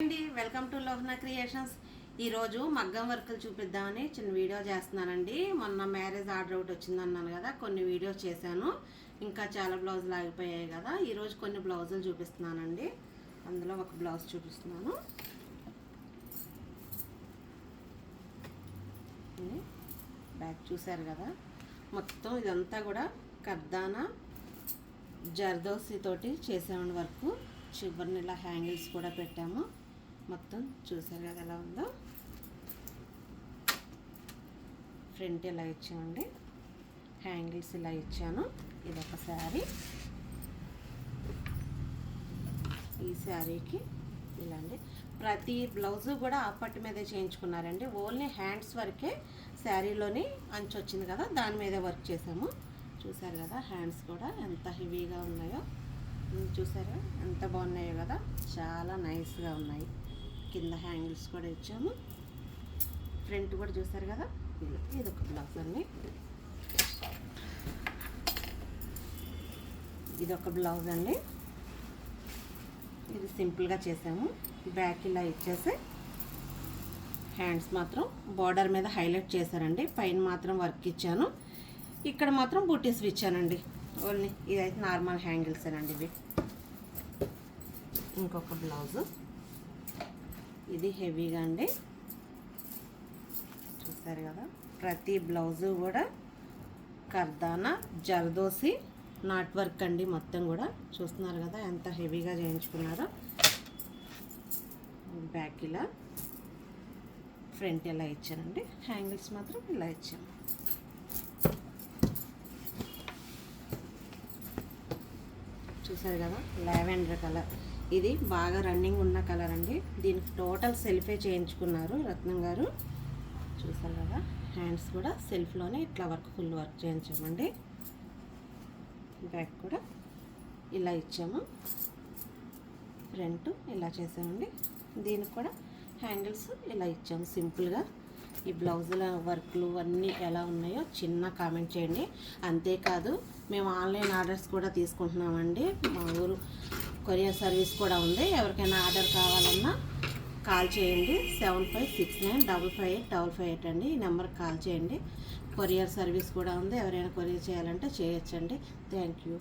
అండి, welcome to Lohana creations. ఈరోజు మగ్గం వర్కులు చూపిద్దామని చిన్న వీడియో చేస్తున్నానండి. మొన్న మ్యారేజ్ ఆర్డర్ ఒకటి వచ్చిందన్నాను కదా, కొన్ని వీడియోస్ చేశాను. ఇంకా చాలా బ్లౌజులు ఆగిపోయాయి కదా, ఈరోజు కొన్ని బ్లౌజులు చూపిస్తున్నానండి. అందులో ఒక బ్లౌజ్ చూపిస్తున్నాను. బ్యాక్ చూసారు కదా, మొత్తం ఇదంతా కూడా కర్దానా జర్దోసి తోటి చేసామండి వర్క్. చివరిని ఇలా హ్యాంగిల్స్ కూడా పెట్టాము. మొత్తం చూసారు కదా ఎలా ఉందో. ఫ్రంట్ ఇలా ఇచ్చామండి, హ్యాంగిల్స్ ఇలా ఇచ్చాను. ఇదొక శారీ. ఈ శారీకి ఇలాంటి ప్రతి బ్లౌజు కూడా ఆపట్టు మీదే చేయించుకున్నారండి. ఓన్లీ హ్యాండ్స్ వరకే శారీలోని అంచు వచ్చింది కదా, దాని మీదే వర్క్ చేసాము. చూసారు కదా హ్యాండ్స్ కూడా ఎంత హెవీగా ఉన్నాయో. చూసారా ఎంత బాగున్నాయో కదా, చాలా నైస్గా ఉన్నాయి. కింద హ్యాంగిల్స్ కూడా ఇచ్చాము. ఫ్రంట్ కూడా చూసారు కదా. ఇది ఒక బ్లౌజ్ అండి. ఇది ఒక బ్లౌజ్ అండి. ఇది సింపుల్గా చేసాము. బ్యాక్ ఇలా ఇచ్చేసి హ్యాండ్స్ మాత్రం బార్డర్ మీద హైలైట్ చేశానండి. పైన మాత్రం వర్క్ ఇచ్చాను, ఇక్కడ మాత్రం బూటీస్ ఇచ్చానండి. ఓన్లీ ఇదైతే నార్మల్ హ్యాంగిల్స్ అండి ఇవి. ఇంకొక బ్లౌజు, ఇది హెవీగా అండి. చూస్తారు కదా, ప్రతి బ్లౌజు కూడా కర్దానా జర్దోసి నాట్ వర్క్ అండి. మొత్తం కూడా చూస్తున్నారు కదా ఎంత హెవీగా చేయించుకున్నారో. బ్యాక్ ఇలా, ఫ్రంట్ ఇలా ఇచ్చానండి. హ్యాంగిల్స్ మాత్రం ఇలా ఇచ్చాను. చూసారు కదా, లావెండర్ కలర్. ఇది బాగా రన్నింగ్ ఉన్న కలర్ అండి. దీనికి టోటల్ సెల్ఫే చేయించుకున్నారు రత్నం గారు. చూసారు కదా, హ్యాండ్స్ కూడా సెల్ఫ్లోనే ఇట్లా వర్క్, ఫుల్ వర్క్ చేయించామండి. బ్యాక్ కూడా ఇలా ఇచ్చాము. ఫ్రంట్ ఇలా చేసామండి. దీనికి కూడా హ్యాంగిల్స్ ఇలా ఇచ్చాము సింపుల్గా. ఈ బ్లౌజుల వర్క్లు అన్నీ ఎలా ఉన్నాయో చిన్న కామెంట్ చేయండి. అంతేకాదు, మేము ఆన్లైన్ ఆర్డర్స్ కూడా తీసుకుంటున్నామండి. మా ఊరు కొరియర్ సర్వీస్ కూడా ఉంది. ఎవరికైనా ఆర్డర్ కావాలన్నా కాల్ చేయండి. 7569558558 అండి. ఈ నెంబర్కి కాల్ చేయండి. కొరియర్ సర్వీస్ కూడా ఉంది. ఎవరైనా కొరియర్ చేయాలంటే చేయొచ్చండి. Thank you.